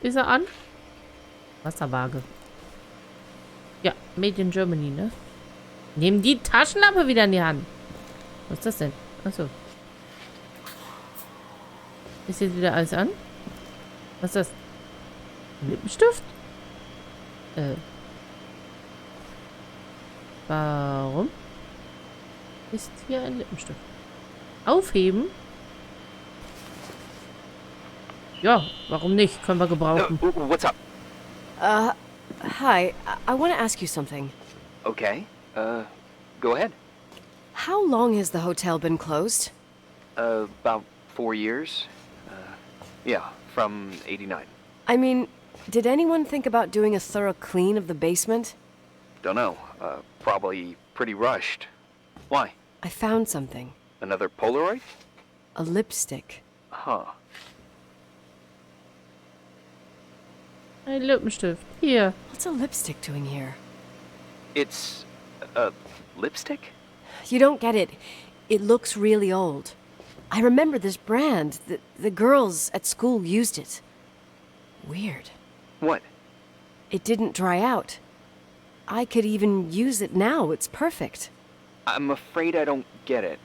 Ist er an? Wasserwaage. Ja, made in Germany, ne? Nehmen die Taschenlampe wieder in die Hand. Was ist das denn? Achso. Ist jetzt wieder alles an? Was ist das? Ein Lippenstift? Warum ist hier ein Lippenstift? Aufheben? Ja, warum nicht? Können wir gebrauchen. What's up? Hi. I want to ask you something. Okay. Go ahead. How long has the hotel been closed? About 4 years. Yeah, from 89. I mean, did anyone think about doing a thorough clean of the basement? Don't know. Probably pretty rushed. Why? I found something. Another Polaroid? A lipstick. Huh. Ein Lippenstift. Hier. What's a lipstick doing here? It's a lipstick? You don't get it. It looks really old. I remember this brand. The girls at school used it. Weird. What? It didn't dry out. I could even use it now. It's perfect. I'm afraid I don't get it.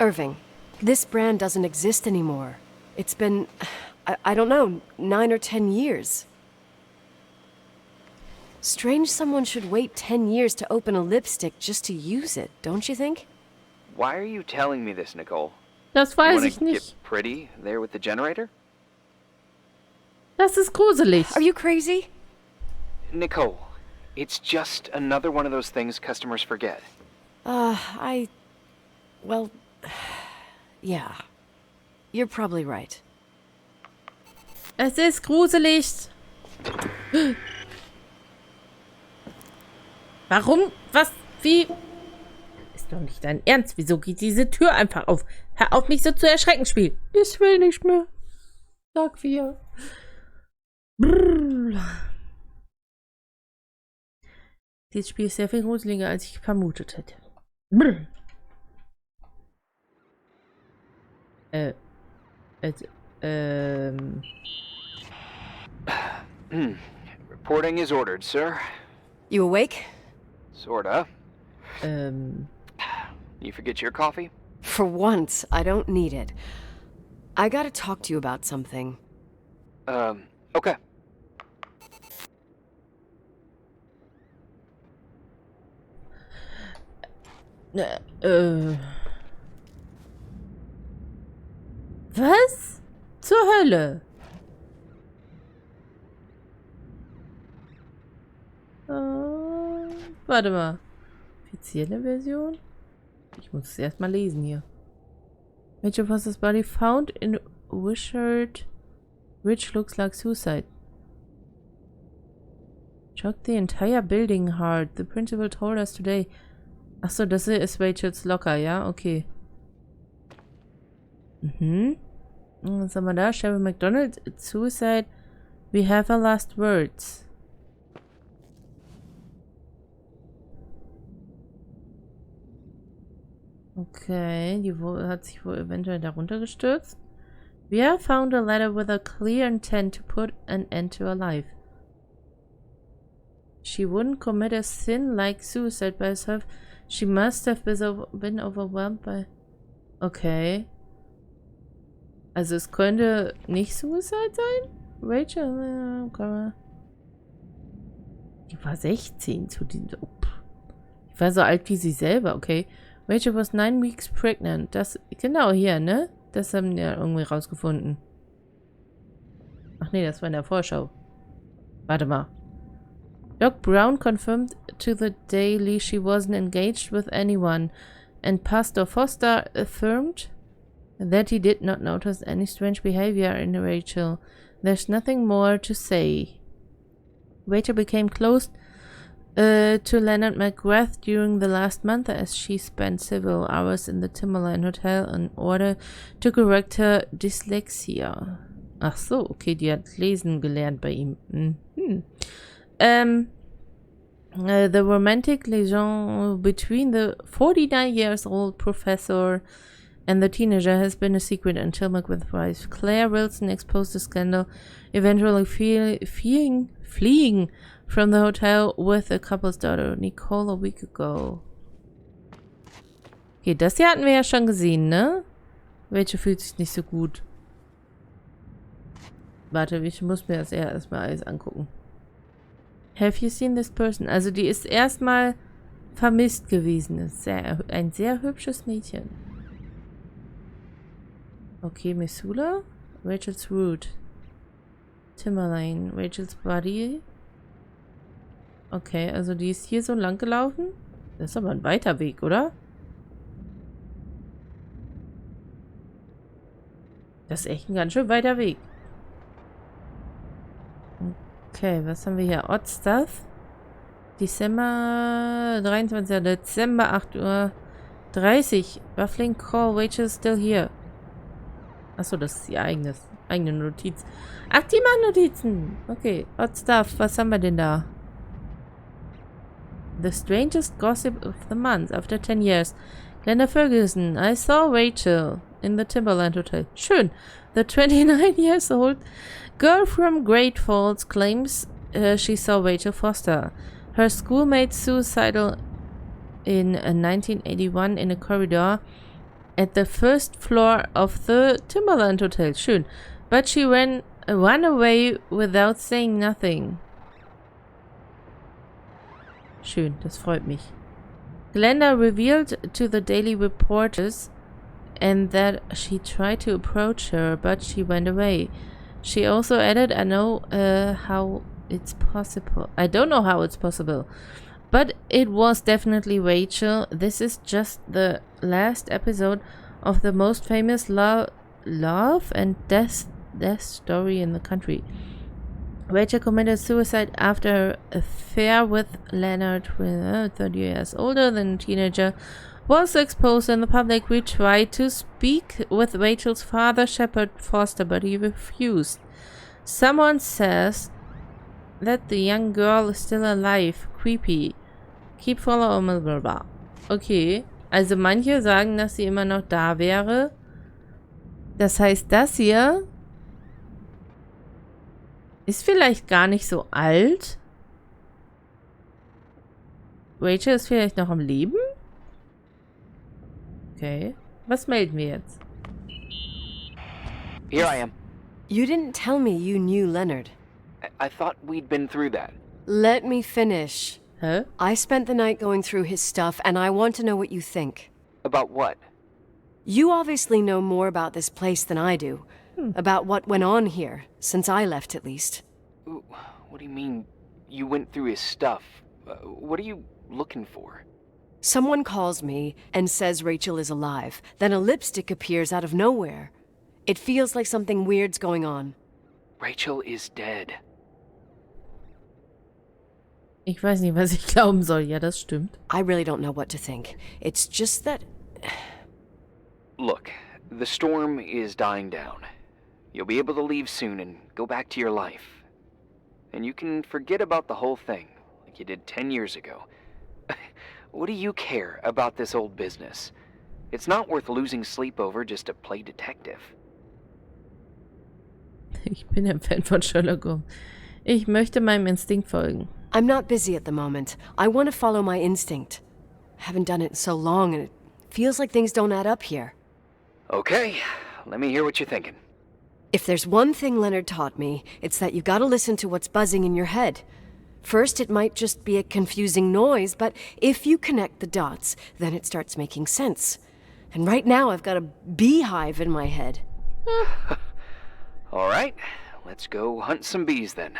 Irving, this brand doesn't exist anymore. It's been, I don't know, 9 or 10 years. Strange someone should wait 10 years to open a lipstick just to use it, don't you think? Why are you telling me this, Nicole? Das You weiß wanna ich nicht. get pretty there with the generator? Das ist gruselig. Are you crazy? Nicole, it's just another one of those things customers forget. Well, yeah. You're probably right. Es ist gruselig. Warum? Was? Wie? Ist doch nicht dein Ernst. Wieso geht diese Tür einfach auf? Hör auf, mich so zu erschrecken, Spiel. Ich will nicht mehr. Sag wir. Brrr. Dieses Spiel ist sehr viel gruseliger, als ich vermutet hätte. Brrr. Reporting is ordered, sir. You awake? Sorta. You forget your coffee? For once, I don't need it. I gotta talk to you about something. Okay. Was? Zur Hölle? Warte mal. Offizielle Version? Ich muss es erstmal lesen hier. Which of us body found in Wishart, which looks like suicide. Shocked the entire building hard. The principal told us today. Achso, das ist Rachels Locker, ja? Okay. Was haben wir da? Sheriff McDonald, suicide. We have our last words. Okay, die hat sich wohl eventuell darunter gestürzt. We have found a letter with a clear intent to put an end to her life. She wouldn't commit a sin like suicide by herself. She must have been overwhelmed by... Okay. Also es könnte nicht Suicide sein? Rachel, die war 16 zu diesem... Oh, die war so alt wie sie selber, okay. Rachel was 9 weeks pregnant. Das, genau hier, ne? Das haben wir irgendwie rausgefunden. Ach nee, das war in der Vorschau. Warte mal. Doc Brown confirmed to the Daily she wasn't engaged with anyone, and Pastor Foster affirmed that he did not notice any strange behavior in Rachel. There's nothing more to say. Rachel became close to Leonard McGrath during the last month as she spent several hours in the Timberline Hotel in order to correct her dyslexia. Ach so, okay, die hat lesen gelernt bei ihm. The romantic liaison between the 49-year-old professor and the teenager has been a secret until Macbeth's wife Claire Wilson exposed the scandal, eventually fleeing from the hotel with the couple's daughter Nicole a week ago. Okay, das hier hatten wir ja schon gesehen, ne? Welche fühlt sich nicht so gut? Warte, ich muss mir das erstmal alles angucken. Have you seen this person? Also die ist erstmal vermisst gewesen. Ist ein sehr hübsches Mädchen. Okay, Missoula. Rachel's Route. Timberline. Rachel's Body. Okay, also die ist hier so lang gelaufen. Das ist aber ein weiter Weg, oder? Das ist echt ein ganz schön weiter Weg. Okay, was haben wir hier? Odd Stuff. Dezember 23. Dezember 8:30 Uhr. Buffling Call. Rachel still here. Achso, das ist ihr eigene Notiz. Ach, die machen Notizen. Okay, Odd Stuff. Was haben wir denn da? The strangest gossip of the month. After 10 years. Glenda Ferguson. I saw Rachel in the Timberland Hotel. Schön. The 29 years old girl from Great Falls claims she saw Rachel Foster. Her schoolmate suicidal in 1981 in a corridor at the first floor of the Timberland Hotel. Schön. But she ran away without saying nothing. Schön, das freut mich. Glenda revealed to the Daily Reporters and that she tried to approach her, but she went away. She also added, I don't know how it's possible, but it was definitely Rachel. This is just the last episode of the most famous love and death story in the country. Rachel committed suicide after her affair with Leonard, 30 years older than a teenager, was exposed in the public. We tried to speak with Rachel's father, Shepard Foster, but he refused. Someone says that the young girl is still alive. Creepy. Keep following, blah blah blah. Okay, also manche sagen, dass sie immer noch da wäre. Das heißt, das hier ist vielleicht gar nicht so alt. Rachel ist vielleicht noch am Leben? Okay. Was melden wir jetzt? Here I am. You didn't tell me you knew Leonard. I thought we'd been through that. Let me finish. Hä? I spent the night going through his stuff, and I want to know what you think. About what? You obviously know more about this place than I do. About what went on here, since I left at least. What do you mean, you went through his stuff? What are you looking for? Someone calls me and says Rachel is alive. Then a lipstick appears out of nowhere. It feels like something weird's going on. Rachel is dead. Ich weiß nicht, was ich glauben soll. Ja, das stimmt. I really don't know what to think. It's just that... Look, the storm is dying down. You'll be able to leave soon and go back to your life. And you can forget about the whole thing, like you did 10 years ago. What do you care about this old business? It's not worth losing sleep over just to play detective. Ich bin ein Fan von Sherlock Holmes. Ich möchte meinem Instinkt folgen. I'm not busy at the moment. I want to follow my instinct. Haven't done it in so long, and it feels like things don't add up here. Okay, let me hear what you're thinking. If there's one thing Leonard taught me, it's that you've got to listen to what's buzzing in your head. First, it might just be a confusing noise, but if you connect the dots, then it starts making sense. And right now, I've got a beehive in my head. All right, let's go hunt some bees then.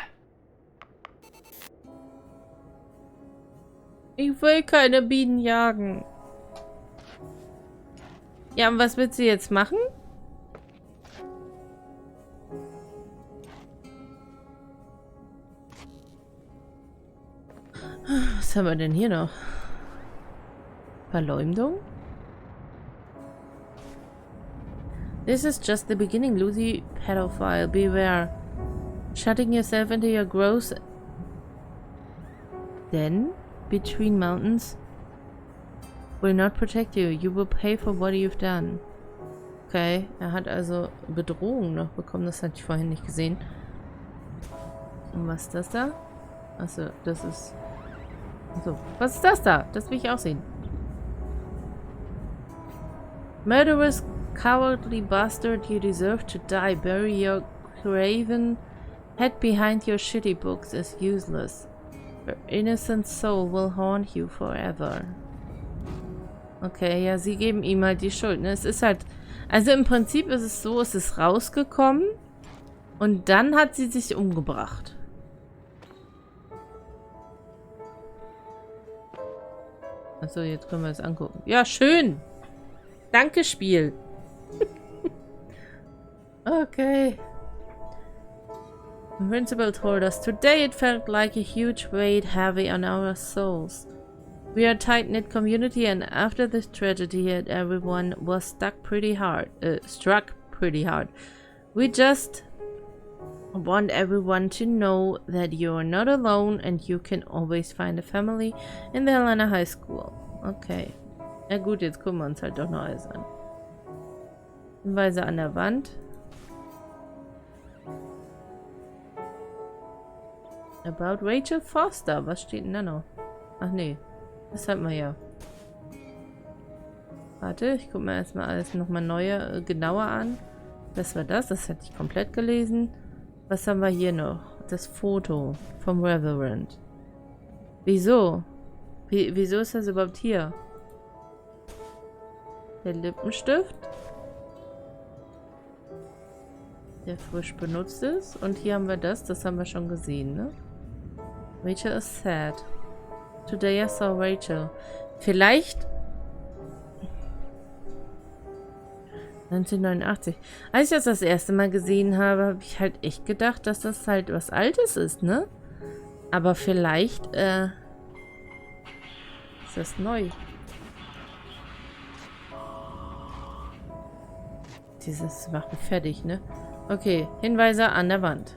Ich will keine Bienen jagen. Ja, und was wird sie jetzt machen? Was haben wir denn hier noch? Verleumdung? This is just the beginning, Lucy. Pedophile, beware. Shutting yourself into your gross den between mountains will not protect you. You will pay for what you've done. Okay, er hat also Bedrohung noch bekommen. Das hatte ich vorhin nicht gesehen. Und was ist das da? Achso, das ist... Achso, was ist das da? Das will ich auch sehen. Murderous, cowardly bastard, you deserve to die. Bury your craven head behind your shitty books is useless. Your innocent soul will haunt you forever. Okay, ja, sie geben ihm halt die Schuld, ne? Es ist halt... Also im Prinzip ist es so, es ist rausgekommen und dann hat sie sich umgebracht. Achso, jetzt können wir es angucken. Ja, schön. Danke, Spiel. Okay. The principal told us, today it felt like a huge weight heavy on our souls. We are a tight-knit community, and after this tragedy everyone was struck pretty hard. We just want everyone to know that you're not alone and you can always find a family in the Helena High School. Okay. Na gut, jetzt gucken wir uns halt doch noch alles an. Hinweise an der Wand. About Rachel Foster. Was steht denn da noch? Ach nee. Das hat man ja. Warte, ich gucke mir erstmal alles nochmal genauer an. Das war das. Das hatte ich komplett gelesen. Was haben wir hier noch? Das Foto vom Reverend. Wieso? Wieso ist das überhaupt hier? Der Lippenstift. Der frisch benutzt ist. Und hier haben wir das. Das haben wir schon gesehen, ne? Rachel is sad. Today I saw Rachel. Vielleicht 1989. Als ich das erste Mal gesehen habe, habe ich halt echt gedacht, dass das halt was Altes ist, ne? Aber vielleicht, ist das neu. Dieses macht mich fertig, ne? Okay, Hinweise an der Wand.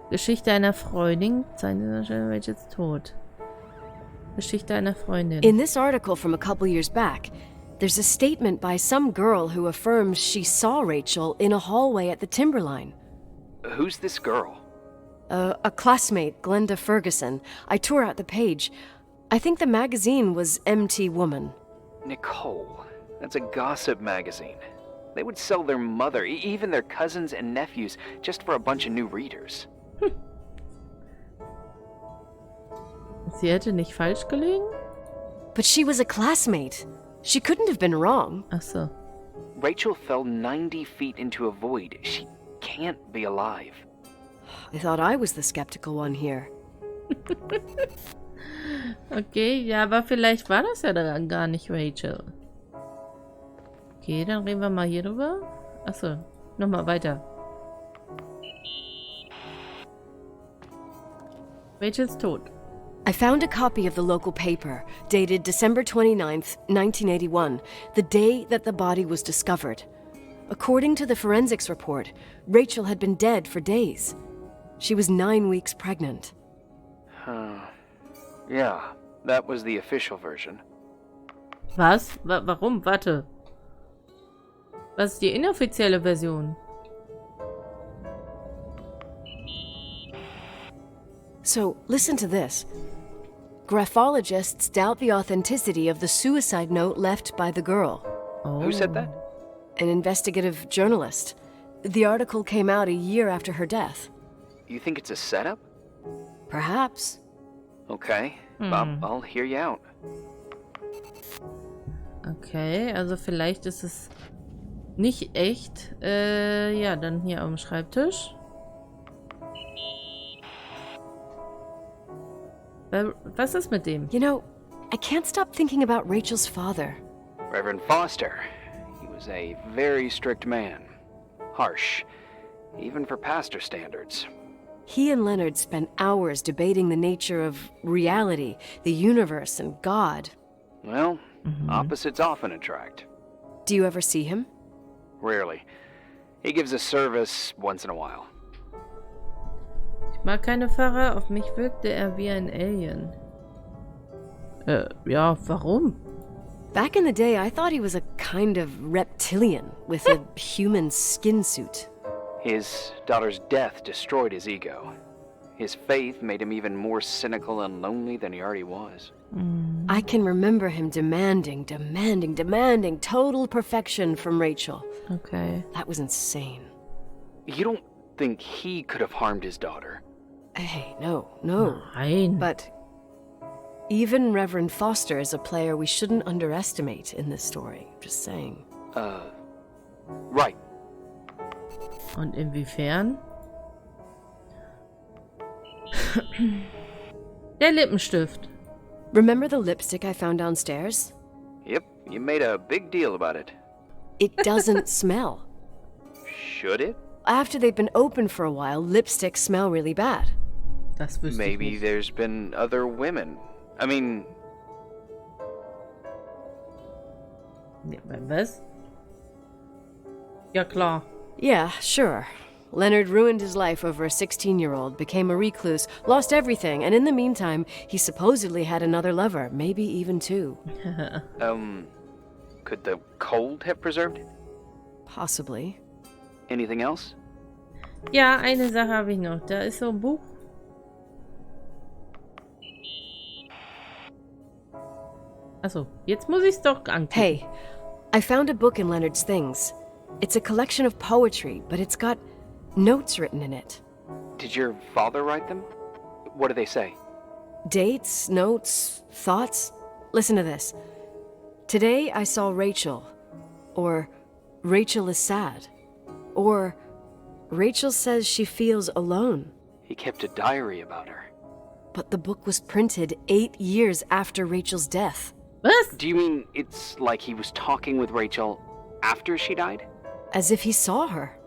Geschichte einer Freundin. Rachels Tod. Geschichte einer Freundin. In this article from a couple years back, there's a statement by some girl who affirms she saw Rachel in a hallway at the Timberline. Who's this girl? A classmate, Glenda Ferguson. I tore out the page. I think the magazine was MT Woman. Nicole. That's a gossip magazine. They would sell their mother, even their cousins and nephews, just for a bunch of new readers. Sie hätte nicht falsch gelegen? But she was a classmate. She couldn't have been wrong. Ach so. Rachel fell 90 feet into a void. She can't be alive. I thought I was the skeptical one here. Okay, ja, aber vielleicht war das ja dann gar nicht Rachel. Okay, dann reden wir mal hier drüber. Achso, nochmal weiter. Rachels Tod. I found a copy of the local paper, dated December 29th, 1981, the day that the body was discovered. According to the forensics report, Rachel had been dead for days. She was 9 weeks pregnant. Yeah, that was the official version. Was? Warum? Warte. Was ist die inoffizielle Version? So, listen to this. Graphologists doubt the authenticity of the suicide note left by the girl. Oh. Who said that? An investigative journalist. The article came out a year after her death. You think it's a setup? Perhaps. Okay, I'll hear you out. Okay, also vielleicht ist es nicht echt. Ja, dann hier am Schreibtisch. Was ist mit dem? You know, I can't stop thinking about Rachel's father. Reverend Foster. He was a very strict man. Harsh, even for pastor standards. He and Leonard spent hours debating the nature of reality, the universe, and God. Well, opposites often attract. Do you ever see him? Rarely. He gives a service once in a while. Ich mag keine Pfarrer, auf mich wirkte er wie ein Alien. Ja, warum? Back in the day, I thought he was a kind of reptilian with a human skin suit. His daughter's death destroyed his ego. His faith made him even more cynical and lonely than he already was. I can remember him demanding total perfection from Rachel. Okay. That was insane. You don't think he could have harmed his daughter? Hey, no. Nein. But even Reverend Foster is a player we shouldn't underestimate in this story. Just saying. Right. Und inwiefern? Der Lippenstift. Remember the lipstick I found downstairs? Yep, you made a big deal about it. It doesn't smell. Should it? After they've been open for a while, lipsticks smell really bad. Das wüsste ich Maybe nicht. there's been other women. I mean... Ja, was? Ja, klar. Yeah, sure. Leonard ruined his life over a 16-year-old, became a recluse, lost everything, and in the meantime, he supposedly had another lover, maybe even two. Could the cold have preserved it? Possibly. Anything else? Ja, eine Sache habe ich noch. Da ist so ein Buch. Achso, jetzt muss ich es doch anklicken. Hey, I found a book in Leonard's things. It's a collection of poetry, but it's got notes written in it. Did your father write them? What do they say? Dates, notes, thoughts. Listen to this. Today I saw Rachel. Or Rachel is sad. Or Rachel says she feels alone. He kept a diary about her. But the book was printed 8 years after Rachel's death. Was? Do you mean it's like he was talking with Rachel after she died? As if he saw her.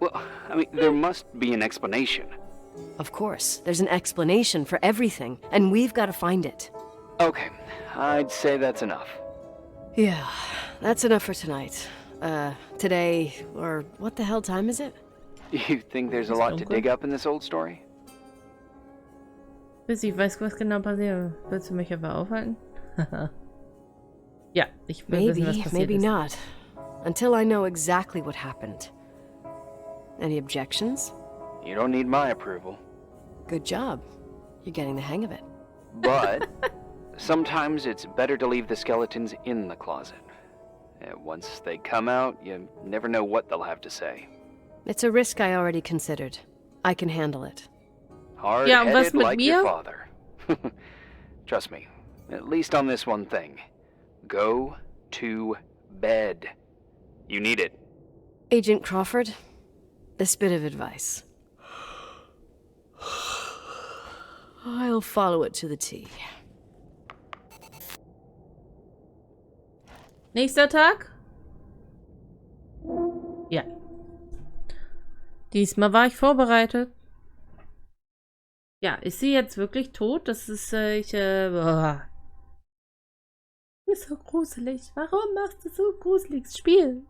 Well, I mean, there must be an explanation. Of course, there's an explanation for everything, and we've got to find it. Okay, I'd say that's enough. Yeah, that's enough for tonight. Today, or what the hell time is it? You think there's a lot to dig up in this old story? Bis ich weiß, was genau passiert. Willst du mich aber aufhalten? Ja, ich will wissen, was passiert Maybe ist. not. Until I know exactly what happened. Any objections? You don't need my approval. Good job. You're getting the hang of it. But sometimes it's better to leave the skeletons in the closet. Once they come out, you never know what they'll have to say. It's a risk I already considered. I can handle it. Ja, und was Hard-headed mit like mir? your father. Trust me, at least on this one thing. Go to bed. You need it. Agent Crawford, this bit of advice. I'll follow it to the T. Nächster Tag? Ja. Diesmal war ich vorbereitet. Ja, ist sie jetzt wirklich tot? Das ist, ist so gruselig. Warum machst du so gruseliges Spiel?